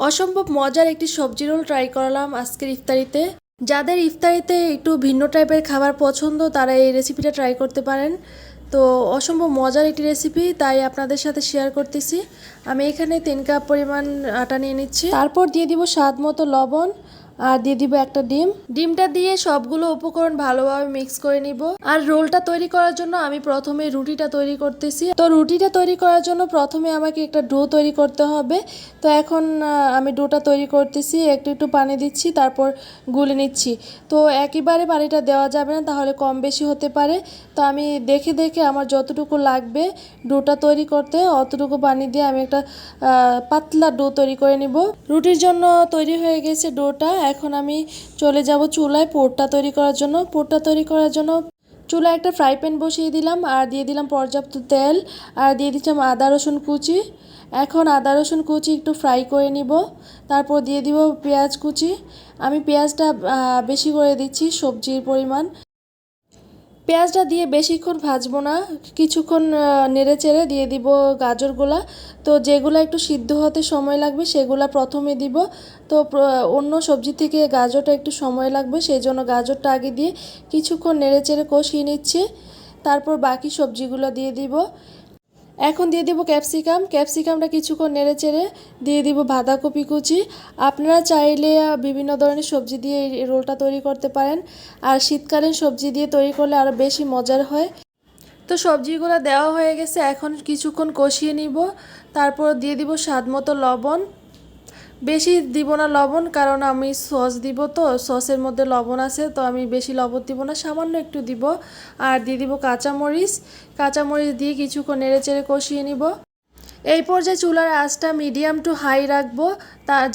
অসম্ভব মজার একটি সবজি রোল ট্রাই করলাম আজকের ইফতারিতে। যাদের ইফতারিতে একটু ভিন্ন টাইপের খাবার পছন্দ তারা এই রেসিপিটা ট্রাই করতে পারেন। তো অসম্ভব মজার একটি রেসিপি, তাই আপনাদের সাথে শেয়ার করতেছি। আমি এখানে 3 কাপ পরিমাণ আটা নিয়ে নিচ্ছি। তারপর দিয়ে দিব স্বাদ মতো লবণ আর দিয়ে দিব একটা ডিম। ডিমটা দিয়ে সবগুলো উপকরণ ভালোভাবে মিক্স করে নিব। আর রোলটা তৈরি করার জন্য আমি প্রথমে রুটিটা তৈরি করতেছি। তো রুটিটা তৈরি করার জন্য প্রথমে আমাকে একটা ডো তৈরি করতে হবে। তো এখন আমি ডোটা তৈরি করতেছি, একটু একটু পানি দিচ্ছি, তারপর গুলে নিচ্ছি। তো একেবারে পানিটা দেওয়া যাবে না, তাহলে কম বেশি হতে পারে। তো আমি দেখে দেখে আমার যতটুকু লাগবে ডোটা তৈরি করতে অতটুকু পানি দিয়ে আমি একটা পাতলা ডো তৈরি করে নিব। রুটির জন্য তৈরি হয়ে গেছে ডোটা। এখন আমি চলে যাব চুলায় পোরটা তৈরি করার জন্য। পোরটা তৈরি করার জন্য চুলায় একটা ফ্রাই প্যান বসিয়ে দিলাম আর দিয়ে দিলাম পর্যাপ্ত তেল আর দিয়ে দিচ্ছিলাম আদা রসুন কুচি। এখন আদা রসুন কুচি একটু ফ্রাই করে নিব। তারপর দিয়ে দিব পেঁয়াজ কুচি। আমি পেঁয়াজটা বেশি করে দিচ্ছি সবজির পরিমাণ। পেঁয়াজটা দিয়ে বেশিক্ষণ ভাজবো না, কিছুক্ষণ নেড়ে চেড়ে দিয়ে দিব গাজরগুলা। তো যেগুলো একটু সিদ্ধ হতে সময় লাগবে সেগুলা প্রথমে দিব। তো অন্য সবজি থেকে গাজরটা একটু সময় লাগবে, সেই জন্য গাজরটা আগে দিয়ে কিছুক্ষণ নেড়ে চেড়ে কষিয়ে নিচ্ছি। তারপর বাকি সবজিগুলো দিয়ে দিব। এখন দিয়ে দিব ক্যাপসিকাম। ক্যাপসিকামটা কিছুক্ষণ নেড়ে চেড়ে দিয়ে দিব বাঁধাকপি কুচি। আপনারা চাইলে বিভিন্ন ধরনের সবজি দিয়ে এই রোলটা তৈরি করতে পারেন। আর শীতকালীন সবজি দিয়ে তৈরি করলে আরও বেশি মজার হয়। তো সবজিগুলো দেওয়া হয়ে গেছে, এখন কিছুক্ষণ কষিয়ে নিব। তারপর দিয়ে দিব স্বাদ মতো লবণ। বেশি দিব না লবণ, কারণ আমি সস দিব, তো সসের মধ্যে লবণ আছে, তো আমি বেশি লবণ দিব না, সামান্য একটু দিব। আর দিয়ে দিব কাঁচামরিচ। কাঁচামরিচ দিয়ে কিছুক্ষণ নেড়ে চেড়ে কষিয়ে নিব। এই পর্যায়ে চুলার আঁচটা মিডিয়াম টু হাই রাখবো,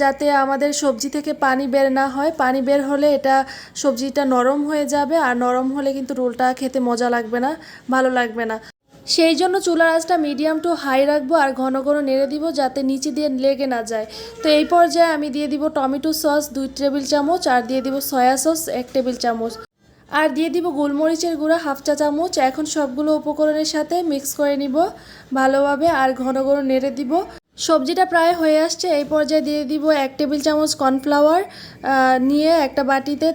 যাতে আমাদের সবজি থেকে পানি বের না হয়। পানি বের হলে এটা সবজিটা নরম হয়ে যাবে, আর নরম হলে কিন্তু রোলটা খেতে মজা লাগবে না, ভালো লাগবে না। সেই জন্য চুলার আঁচটা মিডিয়াম টু হাই রাখবো আর ঘন ঘন নেড়ে দিব, যাতে নিচে দিয়ে লেগে না যায়। তো এই পর্যায়ে আমি দিয়ে দিব টমেটো সস 2 টেবিল চামচ আর দিয়ে দিব সয়া সস 1 টেবিল চামচ আর দিয়ে দিব গোলমরিচের গুঁড়া 1/2 চা চামচ। এখন সবগুলো উপকরণের সাথে মিক্স করে নিব ভালোভাবে আর ঘন ঘন নেড়ে দিব। সবজিটা প্রায় হয়ে আসছে, এই পর্যায়ে দিয়ে দিব 1 টেবিল চামচ কর্নফ্লাওয়ার নিয়ে একটা বাটিতে,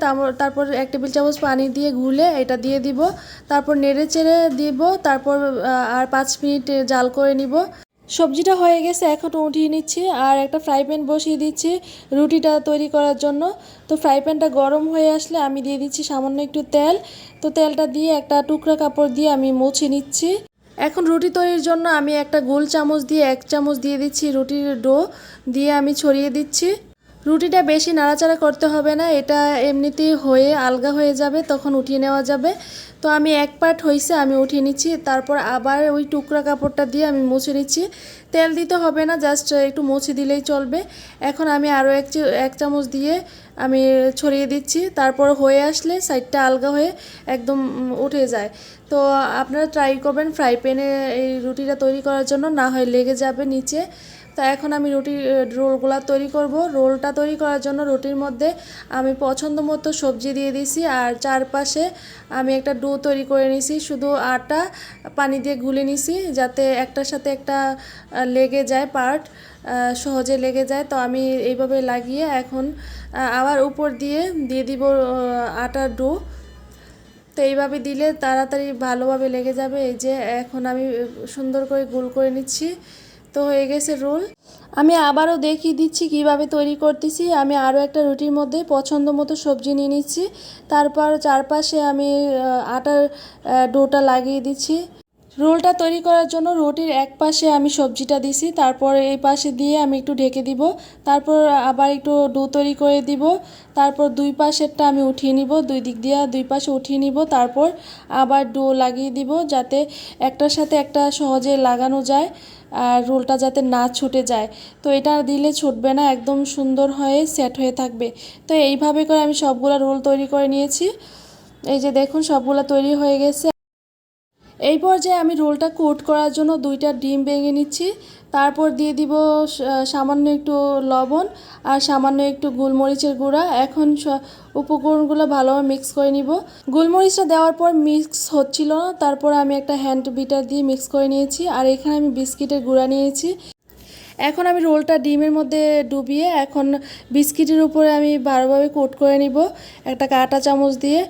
তারপর 1 টেবিল চামচ পানি দিয়ে গুলে এটা দিয়ে দিব। তারপর নেড়ে চেড়ে দিব। তারপর আর 5 মিনিট জাল করে নিব। সবজিটা হয়ে গেছে, এখন উঠিয়ে নিচ্ছি আর একটা ফ্রাই প্যান বসিয়ে দিচ্ছি রুটিটা তৈরি করার জন্য। তো ফ্রাই প্যানটা গরম হয়ে আসলে আমি দিয়ে দিচ্ছি সামান্য একটু তেল। তো তেলটা দিয়ে একটা টুকরা কাপড় দিয়ে আমি মুছে নিচ্ছি। এখন রুটি তৈরির জন্য আমি একটা গোল চামচ দিয়ে 1 চামচ দিয়ে দিচ্ছি রুটির ডো, দিয়ে আমি ছড়িয়ে দিচ্ছি। রুটিটা বেশি নাড়াচাড়া করতে হবে না, এটা এমনিতেই হয়ে আলগা হয়ে যাবে, তখন উঠিয়ে নেওয়া যাবে। তো আমি এক পার্ট হয়েছে, আমি উঠিয়ে নিচ্ছি। তারপর আবার ওই টুকরা কাপড়টা দিয়ে আমি মুছে নিচ্ছি। তেল দিতে হবে না, জাস্ট একটু মুছে দিলেই চলবে। এখন আমি আরও 1 চামচ দিয়ে আমি ছড়িয়ে দিচ্ছি। তারপর হয়ে আসলে সাইডটা আলগা হয়ে একদম উঠে যায়। তো আপনারা ট্রাই করবেন ফ্রাই প্যানে এই রুটিটা তৈরি করার জন্য, না হয় লেগে যাবে নিচে। তা এখন আমি রোলগুলো তৈরি করব। রোলটা তৈরি করার জন্য রুটির মধ্যে আমি পছন্দ মতো সবজি দিয়ে দিছি আর চারপাশে আমি একটা ডো তৈরি করে নিছি। শুধু আটা পানি দিয়ে গুলে নিছি, যাতে একটার সাথে একটা লেগে যায়, পার্ট সহজে লেগে যায়। তো আমি এইভাবে লাগিয়ে এখন আবার উপর দিয়ে দিয়ে দিব আটার ডো। তো এইভাবে দিলে তাড়াতাড়ি ভালোভাবে লেগে যাবে। এই যে এখন আমি সুন্দর করে গোল করে নিচ্ছি। তো হয়ে গেছে রোল। আমি আবারও দেখিয়ে দিচ্ছি কিভাবে তৈরি করতেছি। আমি আরও একটা রুটির মধ্যে পছন্দ মতো সবজি নিয়ে নিচ্ছি। তারপর চারপাশে আমি আটার ডোটা লাগিয়ে দিচ্ছি। রোলটা তৈরি করার জন্য রুটির এক পাশে আমি সবজিটা দিছি, তারপর এই পাশে দিয়ে আমি একটু ঢেকে দিব। তারপর আবার একটু ডো তৈরি করে দিব। তারপর দুই পাশেরটা আমি উঠিয়ে নিব, দুই দিক দিয়ে দুই পাশে উঠিয়ে নিব। তারপর আবার ডো লাগিয়ে দিব, যাতে একটার সাথে একটা সহজে লাগানো যায় আর রোলটা যাতে না ছুটে যায়। তো এটা দিলে ছুটবে না, একদম সুন্দর হয়ে সেট হয়ে থাকবে। তো এইভাবে করে আমি সবগুলো রোল তৈরি করে নিয়েছি। এই যে দেখুন সবগুলো তৈরি হয়ে গেছে। এই পর্যায়ে আমি রোলটা কোট করার জন্য 2টা ডিম ভেঙে নিচ্ছি। তারপর দিয়ে দিব সামান্য একটু লবণ আর সামান্য একটু গোলমরিচের গুঁড়া। এখন উপকরণগুলো ভালোভাবে মিক্স করে নিব। গোলমরিচটা দেওয়ার পর মিক্স হচ্ছিল না, তারপর আমি একটা হ্যান্ড বিটার দিয়ে মিক্স করে নিয়েছি। আর এখানে আমি বিস্কিটের গুঁড়া নিয়েছি। এখন আমি রোলটা ডিমের মধ্যে ডুবিয়ে এখন বিস্কিটের উপরে আমি ভালোভাবে কোট করে নিব একটা কাঁটা চামচ দিয়ে।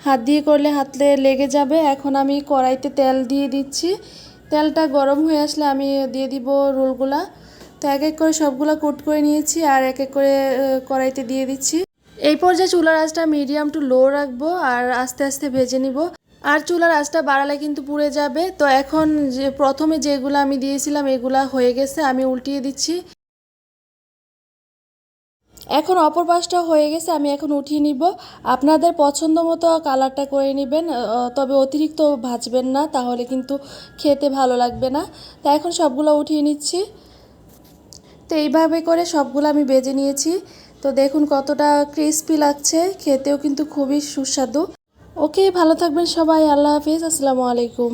হাত দিয়ে করলে হাতে লেগে যাবে। এখন আমি কড়াইতে তেল দিয়ে দিচ্ছি। তেলটা গরম হয়ে আসলে আমি দিয়ে দিব রোলগুলা। তো এক এক করে সবগুলা কোট করে নিয়েছি আর এক এক করে কড়াইতে দিয়ে দিচ্ছি। এই পর্যায়ে চুলার আঁচটা মিডিয়াম টু লো রাখবো আর আস্তে আস্তে ভেজে নিব। আর চুলার আঁচটা বাড়ালে কিন্তু পুড়ে যাবে। তো এখন যে প্রথমে যেগুলো আমি দিয়েছিলাম এগুলা হয়ে গেছে, আমি উল্টিয়ে দিচ্ছি। এখন অপর পাশটা হয়ে গেছে, আমি এখন উঠিয়ে নিব। আপনাদের পছন্দ মতো কালারটা করে নেবেন, তবে অতিরিক্ত ভাজবেন না, তাহলে কিন্তু খেতে ভালো লাগবে না। তো এখন সবগুলো উঠিয়ে নিচ্ছি। তো এইভাবে করে সবগুলো আমি ভেজে নিয়েছি। তো দেখুন কতটা ক্রিস্পি লাগছে, খেতেও কিন্তু খুবই সুস্বাদু। ওকে, ভালো থাকবেন সবাই। আল্লাহ হাফিজ, আসসালামু আলাইকুম।